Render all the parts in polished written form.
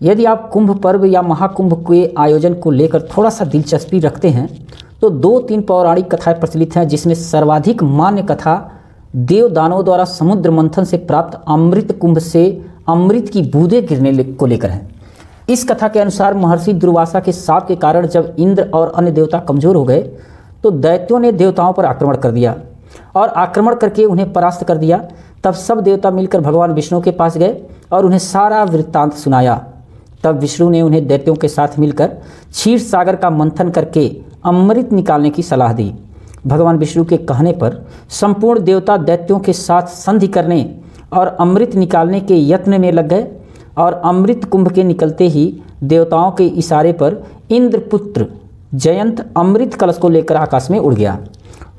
यदि आप कुंभ पर्व या महाकुंभ के आयोजन को लेकर थोड़ा सा दिलचस्पी रखते हैं तो 2-3 पौराणिक कथाएं प्रचलित हैं, जिसमें सर्वाधिक मान्य कथा देव दानवों द्वारा समुद्र मंथन से प्राप्त अमृत कुंभ से अमृत की बूंदें गिरने को लेकर है। इस कथा के अनुसार महर्षि दुर्वासा के शाप के कारण जब इंद्र और अन्य देवता कमजोर हो गए तो दैत्यों ने देवताओं पर आक्रमण कर दिया और आक्रमण करके उन्हें परास्त कर दिया। तब सब देवता मिलकर भगवान विष्णु के पास गए और उन्हें सारा वृत्तांत सुनाया। तब विष्णु ने उन्हें दैत्यों के साथ मिलकर क्षीर सागर का मंथन करके अमृत निकालने की सलाह दी। भगवान विष्णु के कहने पर संपूर्ण देवता दैत्यों के साथ संधि करने और अमृत निकालने के यत्न में लग गए और अमृत कुंभ के निकलते ही देवताओं के इशारे पर इंद्रपुत्र जयंत अमृत कलश को लेकर आकाश में उड़ गया।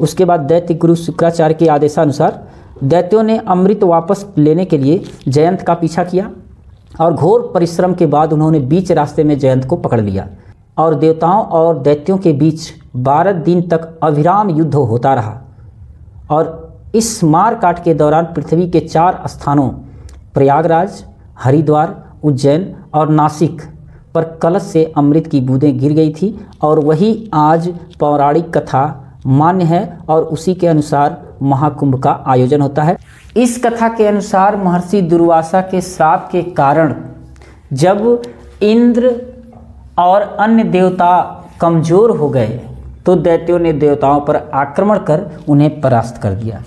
उसके बाद दैत्य गुरु शुक्राचार्य के आदेशानुसार दैत्यों ने अमृत वापस लेने के लिए जयंत का पीछा किया और घोर परिश्रम के बाद उन्होंने बीच रास्ते में जयंत को पकड़ लिया और देवताओं और दैत्यों के बीच 12 दिन तक अविराम युद्ध होता रहा। और इस मारकाट के दौरान पृथ्वी के 4 स्थानों प्रयागराज, हरिद्वार, उज्जैन और नासिक पर कलश से अमृत की बूंदें गिर गई थी और वही आज पौराणिक कथा मान्य है और उसी के अनुसार महाकुंभ का आयोजन होता है। इस कथा के अनुसार महर्षि दुर्वासा के श्राप के कारण जब इंद्र और अन्य देवता कमजोर हो गए तो दैत्यों ने देवताओं पर आक्रमण कर उन्हें परास्त कर दिया।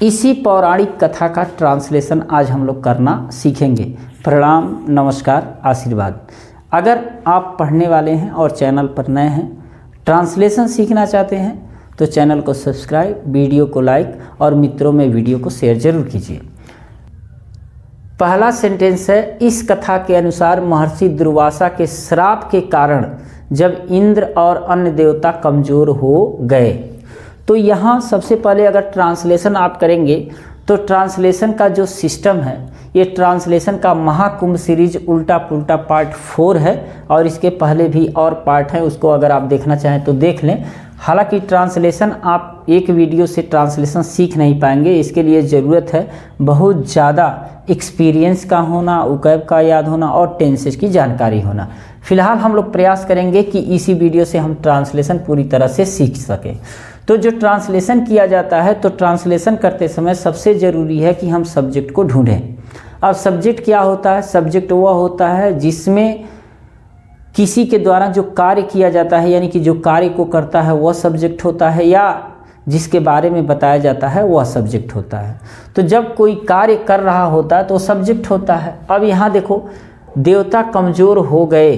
इसी पौराणिक कथा का ट्रांसलेशन आज हम लोग करना सीखेंगे। प्रणाम, नमस्कार, आशीर्वाद। अगर आप पढ़ने वाले हैं और चैनल पर नए हैं, ट्रांसलेशन सीखना चाहते हैं तो चैनल को सब्सक्राइब, वीडियो को लाइक और मित्रों में वीडियो को शेयर जरूर कीजिए। पहला सेंटेंस है, इस कथा के अनुसार महर्षि दुर्वासा के श्राप के कारण जब इंद्र और अन्य देवता कमजोर हो गए। तो यहाँ सबसे पहले अगर ट्रांसलेशन आप करेंगे तो ट्रांसलेशन का जो सिस्टम है, ये ट्रांसलेशन का महाकुंभ सीरीज उल्टा पुल्टा पार्ट 4 है और इसके पहले भी और पार्ट हैं, उसको अगर आप देखना चाहें तो देख लें। हालांकि ट्रांसलेशन आप एक वीडियो से ट्रांसलेशन सीख नहीं पाएंगे, इसके लिए ज़रूरत है बहुत ज़्यादा एक्सपीरियंस का होना, उकैब का याद होना और टेंसेस की जानकारी होना। फिलहाल हम लोग प्रयास करेंगे कि इसी वीडियो से हम ट्रांसलेशन पूरी तरह से सीख सकें। तो जो ट्रांसलेशन किया जाता है तो ट्रांसलेशन करते समय सबसे ज़रूरी है कि हम सब्जेक्ट को ढूंढें। अब सब्जेक्ट क्या होता है? सब्जेक्ट वह होता है जिसमें किसी के द्वारा जो कार्य किया जाता है, यानी कि जो कार्य को करता है वह सब्जेक्ट होता है, या जिसके बारे में बताया जाता है वह सब्जेक्ट होता है। तो जब कोई कार्य कर रहा होता है तो सब्जेक्ट होता है। अब यहाँ देखो, देवता कमज़ोर हो गए।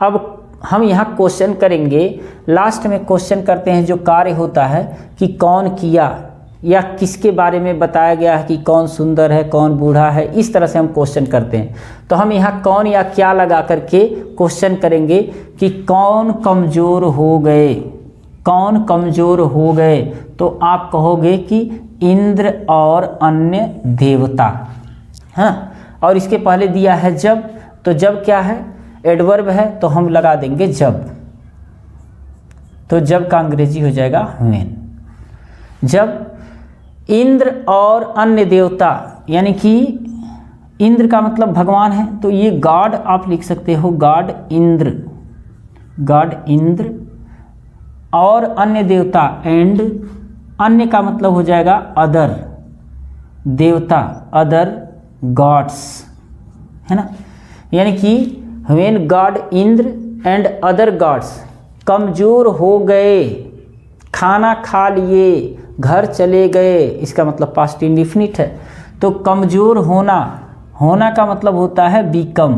अब हम यहाँ क्वेश्चन करेंगे, लास्ट में क्वेश्चन करते हैं जो कार्य होता है कि कौन किया या किसके बारे में बताया गया है कि कौन सुंदर है, कौन बूढ़ा है, इस तरह से हम क्वेश्चन करते हैं। तो हम यहाँ कौन या क्या लगा करके क्वेश्चन करेंगे कि कौन कमज़ोर हो गए, कौन कमज़ोर हो गए। तो आप कहोगे कि इंद्र और अन्य देवता, हाँ। और इसके पहले दिया है जब, तो जब क्या है? एडवर्ब है, तो हम लगा देंगे जब। तो जब का अंग्रेजी हो जाएगा व्हेन। जब इंद्र और अन्य देवता, यानी कि इंद्र का मतलब भगवान है, तो ये गॉड आप लिख सकते हो, गॉड इंद्र, गॉड इंद्र और अन्य देवता, एंड अन्य का मतलब हो जाएगा अदर देवता, अदर गॉड्स, है ना। यानी कि when god Indra and other God's कमज़ोर हो गए, खाना खा लिए, घर चले गए, इसका मतलब पास्ट इंडिफिनिट है। तो कमज़ोर होना, होना का मतलब होता है बिकम,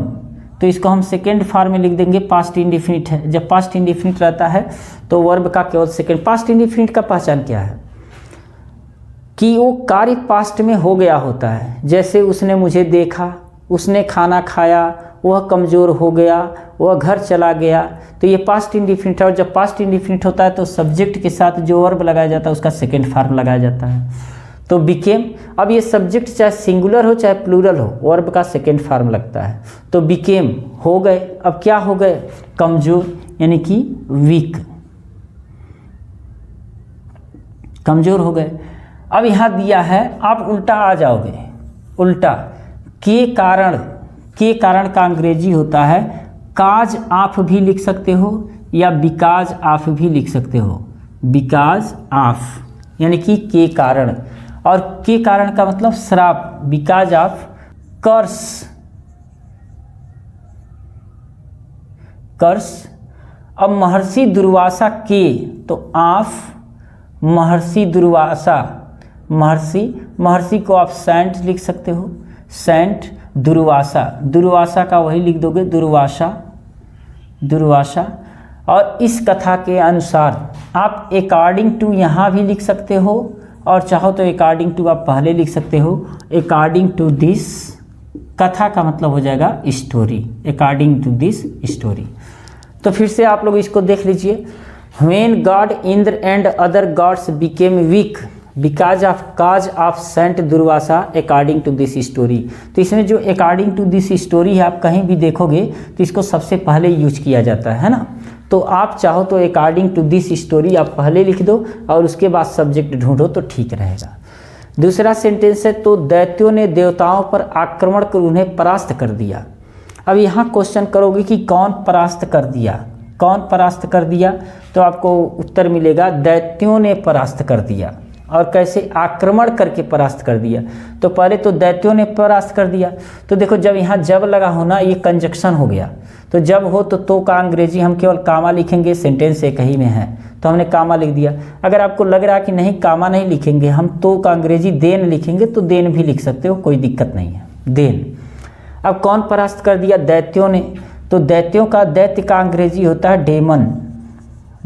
तो इसको हम सेकेंड फॉर्म में लिख देंगे, पास्ट इंडिफिनिट है। जब पास्ट इंडिफिनिट रहता है तो वर्ब का केवल सेकेंड। पास्ट इंडिफिनिट का पहचान क्या है? कि वो कार्य पास्ट में हो गया होता है। जैसे उसने मुझे देखा, उसने खाना खाया, वह कमज़ोर हो गया, वह घर चला गया, तो ये पास्ट इंडिफिनिट है। और जब पास्ट इंडिफिनिट होता है तो सब्जेक्ट के साथ जो वर्ब लगाया जाता है उसका सेकेंड फॉर्म लगाया जाता है, तो बिकेम। अब ये सब्जेक्ट चाहे सिंगुलर हो चाहे प्लूरल हो, वर्ब का सेकेंड फॉर्म लगता है। तो बिकेम हो गए, अब क्या हो गए? कमज़ोर, यानी कि वीक, कमज़ोर हो गए। अब यहाँ दिया है, आप उल्टा आ जाओगे, उल्टा के कारण, के कारण का अंग्रेजी होता है काज ऑफ भी लिख सकते हो या बिकाज ऑफ भी लिख सकते हो, बिकाज ऑफ यानी कि के कारण, और के कारण का मतलब श्राप, बिकाज ऑफ कर्स, कर्स। अब महर्षि दुर्वासा के, तो ऑफ महर्षि दुर्वासा, महर्षि को आप सेंट लिख सकते हो, सेंट दुर्वासा, दुर्वासा का वही लिख दोगे दुर्वासा। और इस कथा के अनुसार आप अकॉर्डिंग टू यहाँ भी लिख सकते हो, और चाहो तो अकॉर्डिंग टू आप पहले लिख सकते हो, अकॉर्डिंग टू दिस, कथा का मतलब हो जाएगा story, according to this story. तो फिर से आप लोग इसको देख लीजिए, when god Indra and other gods became weak because of cause of saint Durvasa according to this story. तो इसमें जो अकॉर्डिंग टू दिस स्टोरी है आप कहीं भी देखोगे तो इसको सबसे पहले यूज किया जाता है ना। तो आप चाहो तो अकॉर्डिंग टू दिस स्टोरी आप पहले लिख दो और उसके बाद सब्जेक्ट ढूंढो तो ठीक रहेगा। दूसरा सेंटेंस है, तो दैत्यों ने देवताओं पर आक्रमण कर उन्हें परास्त कर दिया। अब यहाँ क्वेश्चन करोगे कि कौन परास्त कर दिया, कौन परास्त कर दिया, तो आपको उत्तर मिलेगा दैत्यों ने परास्त कर दिया। और कैसे, आक्रमण करके परास्त कर दिया। तो पहले तो दैत्यों ने परास्त कर दिया, तो देखो जब यहाँ जब लगा होना ये कंजक्शन हो गया, तो जब हो तो का अंग्रेजी हम केवल कामा लिखेंगे, सेंटेंस एक ही में है तो हमने कामा लिख दिया। अगर आपको लग रहा है कि नहीं कामा नहीं लिखेंगे हम, तो का अंग्रेजी देन लिखेंगे, तो देन भी लिख सकते हो, कोई दिक्कत नहीं है, देन। अब कौन परास्त कर दिया, दैत्यों ने। तो दैत्यों का, दैत्य का अंग्रेजी होता है डेमन,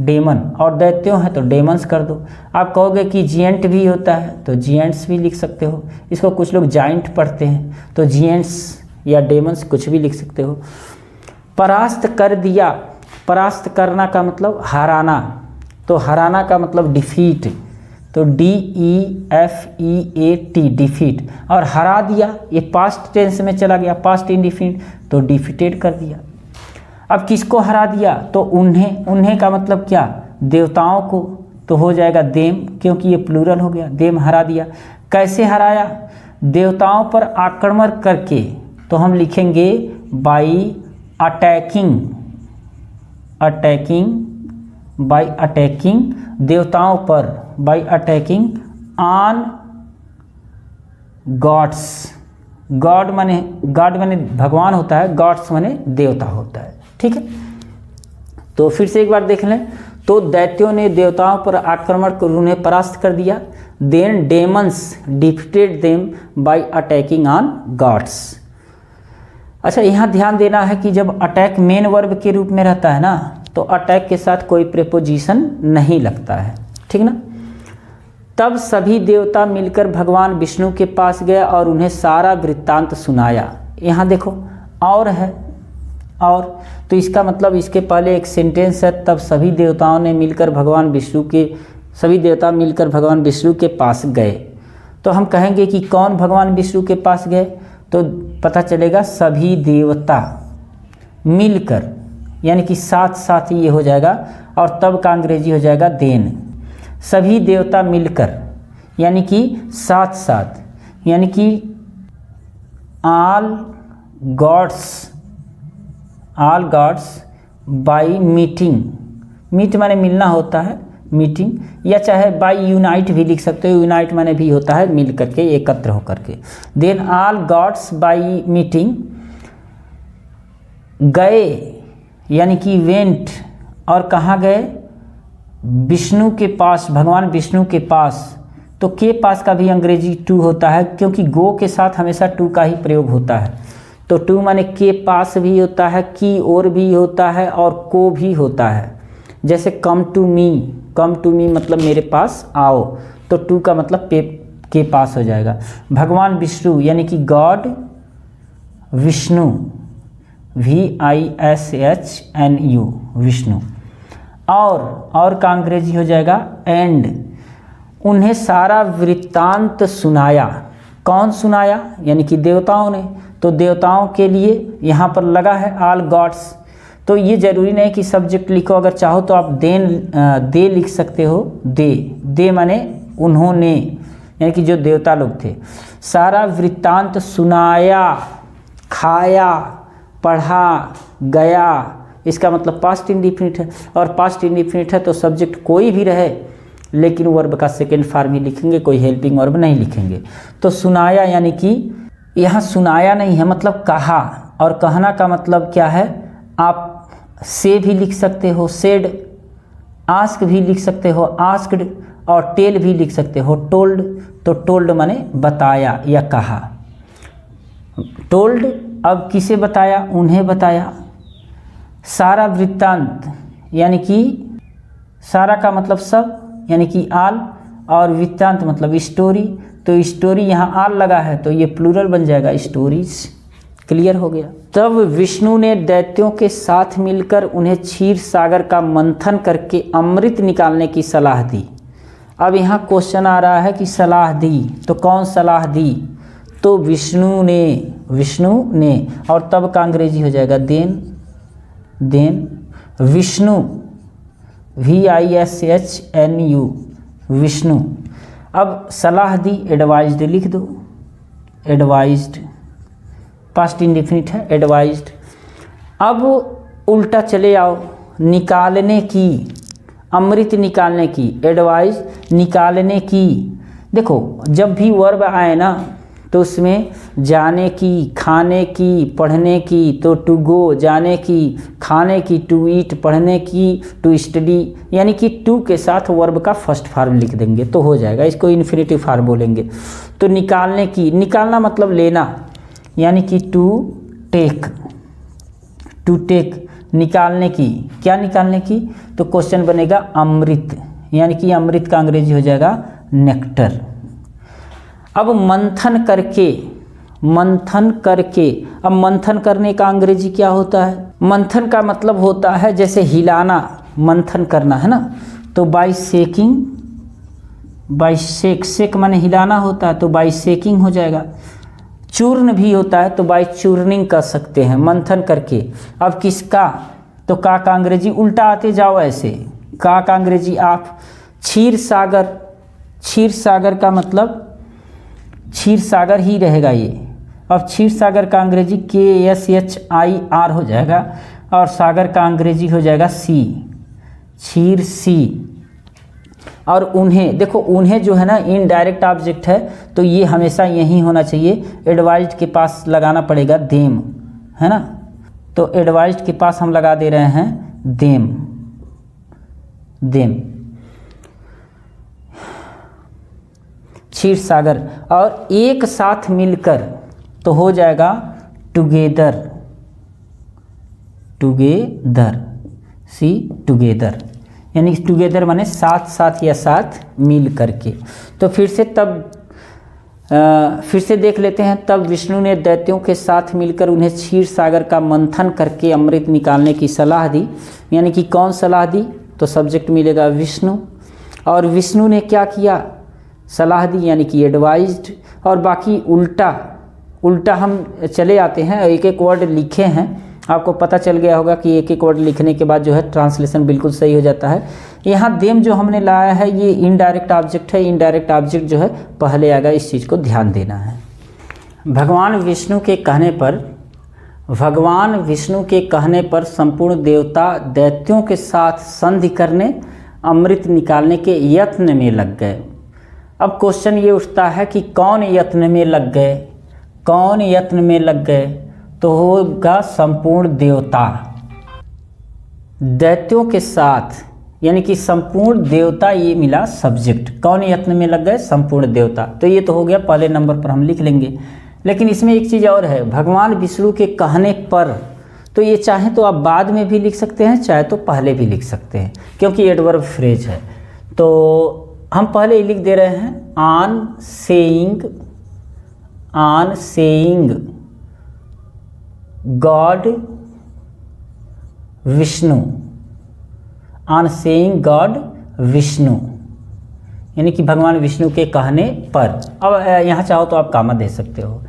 डेमन, और दैत्यों है तो डेमन्स कर दो। आप कहोगे कि जिएंट भी होता है तो जिएंट्स भी लिख सकते हो, इसको कुछ लोग जाइंट पढ़ते हैं तो जिएंट्स या डेमन्स कुछ भी लिख सकते हो। परास्त कर दिया, परास्त करना का मतलब हराना, तो हराना का मतलब डिफीट, तो DEFEAT डिफीट, और हरा दिया ये पास्ट टेंस में चला गया, पास्ट इंडिफिनिट, तो डिफीटेड कर दिया। अब किसको हरा दिया, तो उन्हें, उन्हें का मतलब क्या, देवताओं को, तो हो जाएगा देम, क्योंकि ये प्लूरल हो गया, देम हरा दिया। कैसे हराया, देवताओं पर आक्रमण करके, तो हम लिखेंगे by attacking, attacking, by attacking देवताओं पर, by attacking on gods, god माने भगवान होता है, गॉड्स माने देवता होता है, ठीक है। तो फिर से एक बार देख लें, तो दैत्यों ने देवताओं पर आक्रमण कर उन्हें परास्त कर दिया, then demons defeated them by attacking on gods. अच्छा, यहाँ ध्यान देना है कि जब अटैक मेन वर्ब के रूप में रहता है ना, तो अटैक के साथ कोई प्रेपोजिशन नहीं लगता है, ठीक ना। तब सभी देवता मिलकर भगवान विष्णु के पास गए और उन्हें सारा वृत्तांत सुनाया। यहाँ देखो और है, और तो इसका मतलब इसके पहले एक सेंटेंस है, तब सभी देवताओं ने मिलकर भगवान विष्णु के, सभी देवता मिलकर भगवान विष्णु के पास गए। तो हम कहेंगे कि कौन भगवान विष्णु के पास गए, तो पता चलेगा सभी देवता मिलकर, यानी कि साथ साथ ही ये हो जाएगा, और तब का अंग्रेजी हो जाएगा देन। सभी देवता मिलकर यानी कि साथ साथ, यानी कि all gods by meeting, meet माने मिलना होता है, मीटिंग, या चाहे बाय यूनाइट भी लिख सकते हो, यूनाइट माने भी होता है मिल करके, एकत्र होकर के। Then all gods by meeting गए, यानी कि वेंट, और कहाँ गए, विष्णु के पास, भगवान विष्णु के पास। तो के पास का भी अंग्रेजी टू होता है, क्योंकि गो के साथ हमेशा टू का ही प्रयोग होता है। तो टू माने के पास भी होता है, की ओर भी होता है, और को भी होता है। जैसे कम टू मी मतलब मेरे पास आओ, तो टू का मतलब के पास हो जाएगा। भगवान विष्णु यानी कि गॉड विष्णु, VISHNU विष्णु, और का अंग्रेजी हो जाएगा एंड, उन्हें सारा वृत्तांत सुनाया। कौन सुनाया, यानी कि देवताओं ने। तो देवताओं के लिए यहाँ पर लगा है ऑल गॉड्स, तो ये जरूरी नहीं कि सब्जेक्ट लिखो, अगर चाहो तो आप दे लिख सकते हो, दे माने उन्होंने, यानी कि जो देवता लोग थे। सारा वृत्तांत सुनाया, खाया, पढ़ा, गया, इसका मतलब पास्ट इंडिफिनिट है। और पास्ट इंडिफिनिट है तो सब्जेक्ट कोई भी रहे लेकिन वर्ब का सेकेंड फॉर्म ही लिखेंगे, कोई हेल्पिंग वर्ब नहीं लिखेंगे। तो सुनाया यानी कि यहाँ सुनाया नहीं है, मतलब कहा, और कहना का मतलब क्या है, आप से भी लिख सकते हो, सेड, आस्क भी लिख सकते हो, आस्क्ड, और टेल भी लिख सकते हो, टोल्ड। तो टोल्ड माने बताया या कहा। टोल्ड अब किसे बताया, उन्हें बताया। सारा वृत्तांत यानी कि सारा का मतलब सब यानी कि आल, और वृत्तांत मतलब स्टोरी। तो स्टोरी यहाँ आल लगा है तो ये प्लूरल बन जाएगा, स्टोरीज। क्लियर हो गया। तब विष्णु ने दैत्यों के साथ मिलकर उन्हें क्षीर सागर का मंथन करके अमृत निकालने की सलाह दी। अब यहाँ क्वेश्चन आ रहा है कि सलाह दी, तो कौन सलाह दी, तो विष्णु ने, और तब का अंग्रेजी हो जाएगा देन, विष्णु, VISHNU, विष्णु। अब सलाह दी, एडवाइज्ड लिख दो, एडवाइज्ड, पास्ट इंडेफिनिट है, एडवाइज्ड। अब उल्टा चले आओ, निकालने की, अमृत निकालने की, एडवाइज निकालने की। देखो जब भी वर्ब आए ना तो उसमें जाने की, खाने की, पढ़ने की, तो टू गो जाने की, खाने की, टू ईट पढ़ने की, टू स्टडी, यानी कि टू के साथ वर्ब का फर्स्ट फॉर्म लिख देंगे तो हो जाएगा, इसको इन्फिनिटिव फॉर्म बोलेंगे। तो निकालने की, निकालना मतलब लेना, यानी कि टू टेक, निकालने की, क्या निकालने की, तो क्वेश्चन बनेगा अमृत, यानी कि अमृत का अंग्रेजी हो जाएगा नेक्टर। अब मंथन करके, अब मंथन करने का अंग्रेजी क्या होता है, मंथन का मतलब होता है जैसे हिलाना, मंथन करना है ना, तो बाई सेकिंग, शेक माने हिलाना होता है तो बाई सेकिंग हो जाएगा। चूर्ण भी होता है तो बाई चूर्निंग कर सकते हैं, मंथन करके। अब किसका, तो का अंग्रेजी उल्टा आते जाओ ऐसे, का अंग्रेजी आप, क्षीर सागर का मतलब क्षीर सागर ही रहेगा ये। अब क्षीर सागर का अंग्रेजी KSHIR हो जाएगा, और सागर का अंग्रेजी हो जाएगा सी, क्षीर सी। और उन्हें, देखो उन्हें जो है ना इनडायरेक्ट ऑब्जेक्ट है तो ये हमेशा यही होना चाहिए, एडवाइज्ड के पास लगाना पड़ेगा देम, है ना। तो एडवाइज्ड के पास हम लगा दे रहे हैं देम, क्षीर सागर। और एक साथ मिलकर तो हो जाएगा टुगेदर, यानी टुगेदर माने साथ या साथ मिल करके। तो फिर से देख लेते हैं। तब विष्णु ने दैत्यों के साथ मिलकर उन्हें क्षीर सागर का मंथन करके अमृत निकालने की सलाह दी, यानी कि कौन सलाह दी, तो सब्जेक्ट मिलेगा विष्णु। और विष्णु ने क्या किया, सलाह दी, यानी कि एडवाइज्ड। और बाकी उल्टा हम चले आते हैं, एक वर्ड लिखे हैं, आपको पता चल गया होगा कि एक वर्ड लिखने के बाद जो है ट्रांसलेशन बिल्कुल सही हो जाता है। यहाँ देम जो हमने लाया है ये इनडायरेक्ट ऑब्जेक्ट है, इनडायरेक्ट ऑब्जेक्ट जो है पहले आएगा, इस चीज़ को ध्यान देना है। भगवान विष्णु के कहने पर संपूर्ण देवता दैत्यों के साथ संधि करने, अमृत निकालने के यत्न में लग गए। अब क्वेश्चन ये उठता है कि कौन यत्न में लग गए, तो होगा संपूर्ण देवता, दैत्यों के साथ, यानी कि संपूर्ण देवता, ये मिला सब्जेक्ट। कौन यत्न में लग गए, संपूर्ण देवता। तो ये तो हो गया, पहले नंबर पर हम लिख लेंगे। लेकिन इसमें एक चीज़ और है, भगवान विष्णु के कहने पर, तो ये चाहे तो आप बाद में भी लिख सकते हैं, चाहे तो पहले भी लिख सकते हैं, क्योंकि एडवर्ब फ्रेज है। तो हम पहले ही लिख दे रहे हैं, on saying God Vishnu, on saying God Vishnu, यानी कि भगवान विष्णु के कहने पर। अब यहाँ चाहो तो आप कामा दे सकते हो।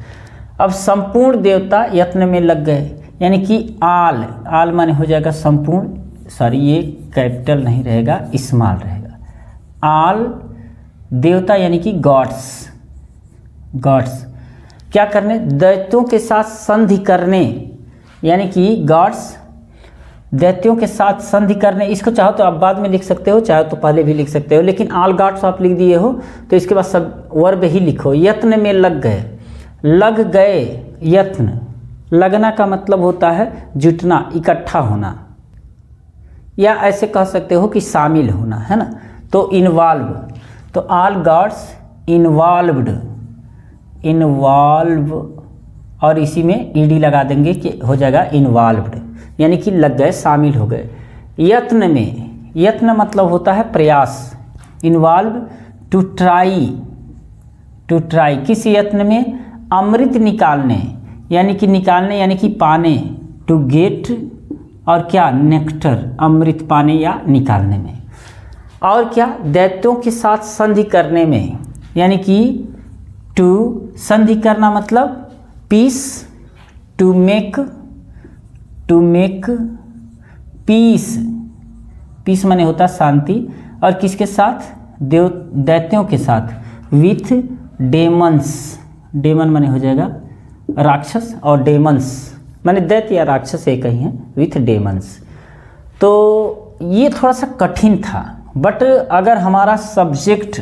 अब संपूर्ण देवता यत्न में लग गए, यानी कि आल माने हो जाएगा संपूर्ण, सॉरी ये कैपिटल नहीं रहेगा, स्मॉल रहेगा। आल देवता यानी कि गॉड्स, क्या करने, दैत्यों के साथ संधि करने, यानी कि गॉड्स दैत्यों के साथ संधि करने। इसको चाहो तो आप बाद में लिख सकते हो, चाहे तो पहले भी लिख सकते हो, लेकिन ऑल गॉड्स आप लिख दिए हो तो इसके बाद सब वर्ब ही लिखो। यत्न में लग गए, लग गए, यत्न, लगना का मतलब होता है जुटना, इकट्ठा होना, या ऐसे कह सकते हो कि शामिल होना, है ना। तो इन्वॉल्व, तो ऑल गॉड्स इन्वॉल्व्ड, इन्वॉल्व, और इसी में ईडी लगा देंगे कि हो जाएगा इन्वॉल्व्ड, यानी कि लग गए, शामिल हो गए। यत्न में, यत्न मतलब होता है प्रयास, involve, to try, to try, किस यत्न में, अमृत निकालने, यानी कि निकालने यानी कि पाने, टू गेट, और क्या, नेक्टर, अमृत पाने या निकालने में। और क्या, दैत्यों के साथ संधि करने में, यानी कि टू, संधि करना मतलब peace, to make, to make peace, peace माने होता शांति, और किसके साथ, दैत्यों के साथ, विथ डेमन्स, डेमन माने हो जाएगा राक्षस, और डेमन्स माने दैत्य या राक्षस एक ही हैं, विथ डेमन्स। तो ये थोड़ा सा कठिन था, बट अगर हमारा सब्जेक्ट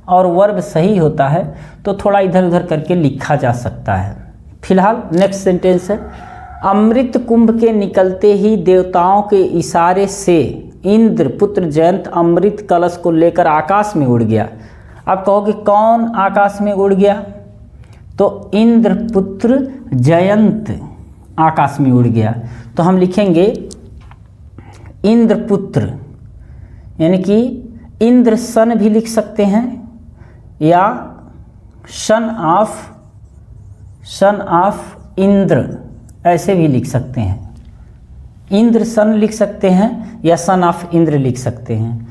और वर्ब सही होता है तो थोड़ा इधर उधर करके लिखा जा सकता है। फिलहाल नेक्स्ट सेंटेंस है, अमृत कुंभ के निकलते ही देवताओं के इशारे से इंद्र पुत्र जयंत अमृत कलश को लेकर आकाश में उड़ गया। आप कहोगे कौन आकाश में उड़ गया, तो इंद्र पुत्र जयंत आकाश में उड़ गया। तो हम लिखेंगे इंद्र पुत्र, यानी कि इंद्र सन भी लिख सकते हैं, या सन ऑफ इंद्र ऐसे भी लिख सकते हैं। इंद्र सन लिख सकते हैं या सन ऑफ इंद्र लिख सकते हैं।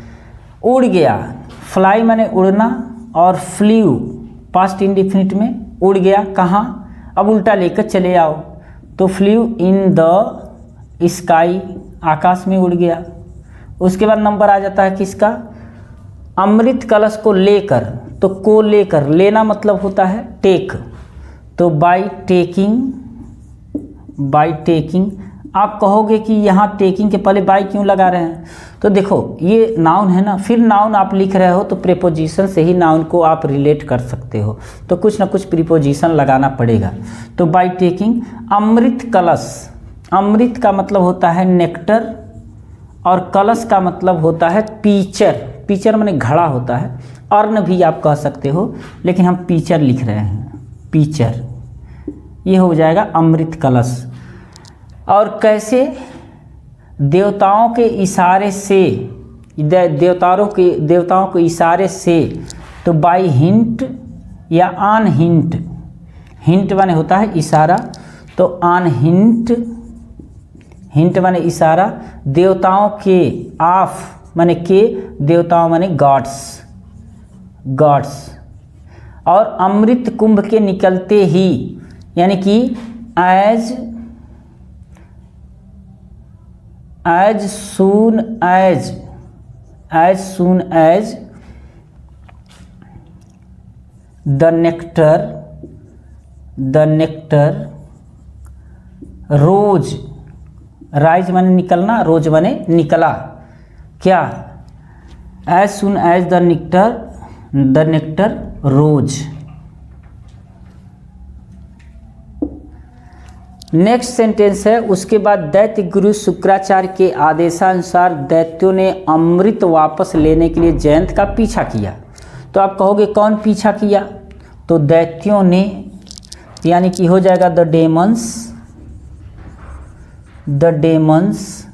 उड़ गया, फ्लाई माने उड़ना, और फ्ल्यू पास्ट इंडिफिनिट में उड़ गया, कहाँ, अब उल्टा लेकर चले आओ, तो फ्ल्यू इन द स्काई, आकाश में उड़ गया। उसके बाद नंबर आ जाता है किसका, अमृत कलश को लेकर, तो को लेकर, लेना मतलब होता है टेक, तो बाय टेकिंग, बाय टेकिंग। आप कहोगे कि यहाँ टेकिंग के पहले बाय क्यों लगा रहे हैं, तो देखो ये नाउन है ना, फिर नाउन आप लिख रहे हो तो प्रीपोजिशन से ही नाउन को आप रिलेट कर सकते हो, तो कुछ ना कुछ प्रीपोजिशन लगाना पड़ेगा। तो बाय टेकिंग अमृत कलश, अमृत का मतलब होता है नेक्टर, और कलश का मतलब होता है पीचर, पीचर माने घड़ा होता है, अर्ण भी आप कह सकते हो, लेकिन हम पीचर लिख रहे हैं, पीचर, ये हो जाएगा अमृत कलश। और कैसे, देवताओं के इशारे से, देवताओं के इशारे से, तो बाय हिंट या ऑन हिंट, हिंट माने होता है इशारा, तो ऑन हिंट, हिंट माने इशारा, देवताओं के, ऑफ माने के, देवताओं माने गॉड्स, गॉड्स। और अमृत कुंभ के निकलते ही, यानी कि as soon as the nectar rose, rise माने निकलना, रोज माने निकला, क्या, as soon as the nectar rose. Next sentence है, उसके बाद दैत्य गुरु शुक्राचार्य के आदेशानुसार दैत्यों ने अमृत वापस लेने के लिए जयंत का पीछा किया। तो आप कहोगे कौन पीछा किया, तो दैत्यों ने, यानी कि हो जाएगा द डेमन्स,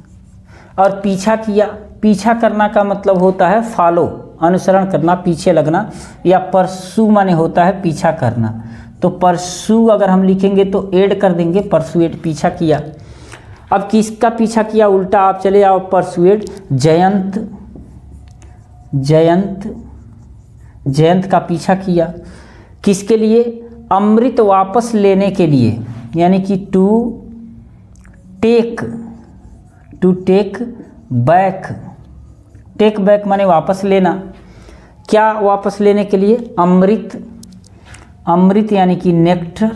और पीछा किया, पीछा करना का मतलब होता है फॉलो, अनुसरण करना, पीछे लगना, या परसू माने होता है पीछा करना। तो परसू अगर हम लिखेंगे तो ऐड कर देंगे, परसुएड, पीछा किया। अब किसका पीछा किया, उल्टा आप चले आओ, परसुएड, जयंत का पीछा किया, किसके लिए, अमृत वापस लेने के लिए, यानी कि to take back, take back माने वापस लेना, क्या वापस लेने के लिए, अमृत, अमृत यानी कि नेक्टर,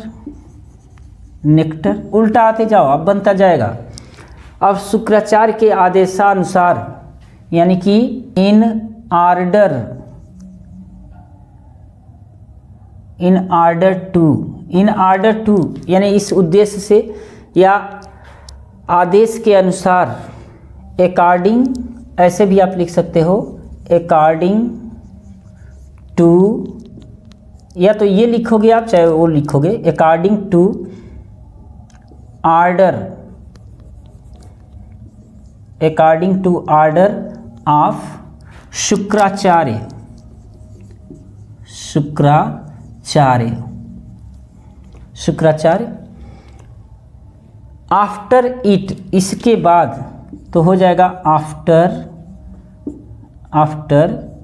नेक्टर उल्टा आते जाओ, अब बनता जाएगा। अब शुक्राचार्य के आदेशानुसार यानी कि इन ऑर्डर टू यानी इस उद्देश्य से या आदेश के अनुसार, अकॉर्डिंग ऐसे भी आप लिख सकते हो, अकॉर्डिंग टू, या तो ये लिखोगे आप चाहे वो लिखोगे, according to order, according to order of Shukracharya, Shukracharya after it, इसके बाद तो हो जाएगा आफ्टर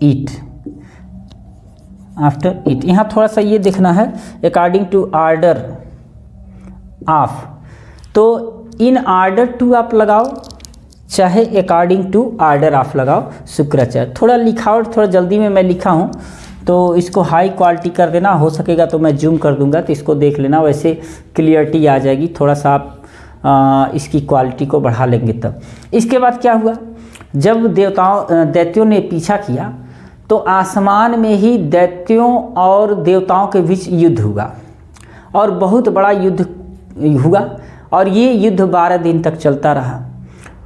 इट, यहाँ थोड़ा सा ये देखना है, अकॉर्डिंग टू ऑर्डर ऑफ, तो इन ऑर्डर टू आप लगाओ चाहे अकॉर्डिंग टू ऑर्डर ऑफ लगाओ शुक्राचार्य। थोड़ा लिखावट थोड़ा जल्दी में मैं लिखा हूँ तो इसको हाई क्वालिटी कर देना, हो सकेगा तो मैं जूम कर दूंगा तो इसको देख लेना, वैसे क्लियरिटी आ जाएगी। थोड़ा सा आप इसकी क्वालिटी को बढ़ा लेंगे तब। इसके बाद क्या हुआ, जब दैत्यों ने पीछा किया तो आसमान में ही दैत्यों और देवताओं के बीच युद्ध हुआ और बहुत बड़ा युद्ध हुआ और ये युद्ध 12 दिन तक चलता रहा।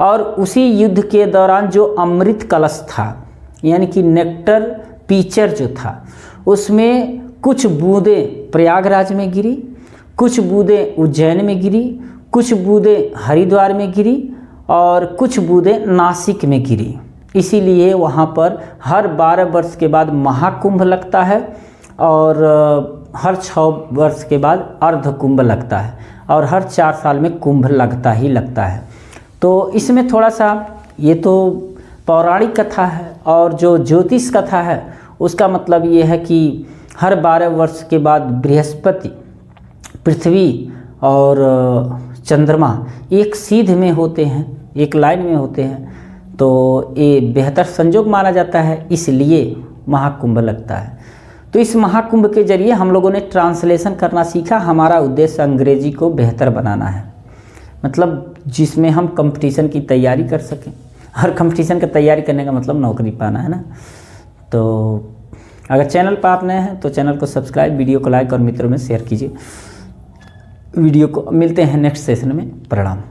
और उसी युद्ध के दौरान जो अमृत कलश था यानी कि नेक्टर पीचर जो था, उसमें कुछ बूंदें प्रयागराज में गिरी, कुछ बूंदें उज्जैन में गिरी, कुछ बूंदें हरिद्वार में गिरी और कुछ बूंदें नासिक में गिरी। इसीलिए वहाँ पर हर 12 वर्ष के बाद महाकुंभ लगता है और हर 6 वर्ष के बाद अर्ध कुंभ लगता है और हर 4 साल में कुंभ लगता ही लगता है। तो इसमें थोड़ा सा, ये तो पौराणिक कथा है और जो ज्योतिष कथा है उसका मतलब ये है कि हर 12 वर्ष के बाद बृहस्पति, पृथ्वी और चंद्रमा एक सीध में होते हैं, एक लाइन में होते हैं, तो ये बेहतर संयोग माना जाता है, इसलिए महाकुंभ लगता है। तो इस महाकुंभ के जरिए हम लोगों ने ट्रांसलेशन करना सीखा। हमारा उद्देश्य अंग्रेजी को बेहतर बनाना है, मतलब जिसमें हम कंपटीशन की तैयारी कर सकें। हर कंपटीशन की तैयारी करने का मतलब नौकरी पाना है ना। तो अगर चैनल पर आप नए हैं तो चैनल को सब्सक्राइब, वीडियो को लाइक और मित्रों में शेयर कीजिए। वीडियो को मिलते हैं नेक्स्ट सेशन में। प्रणाम।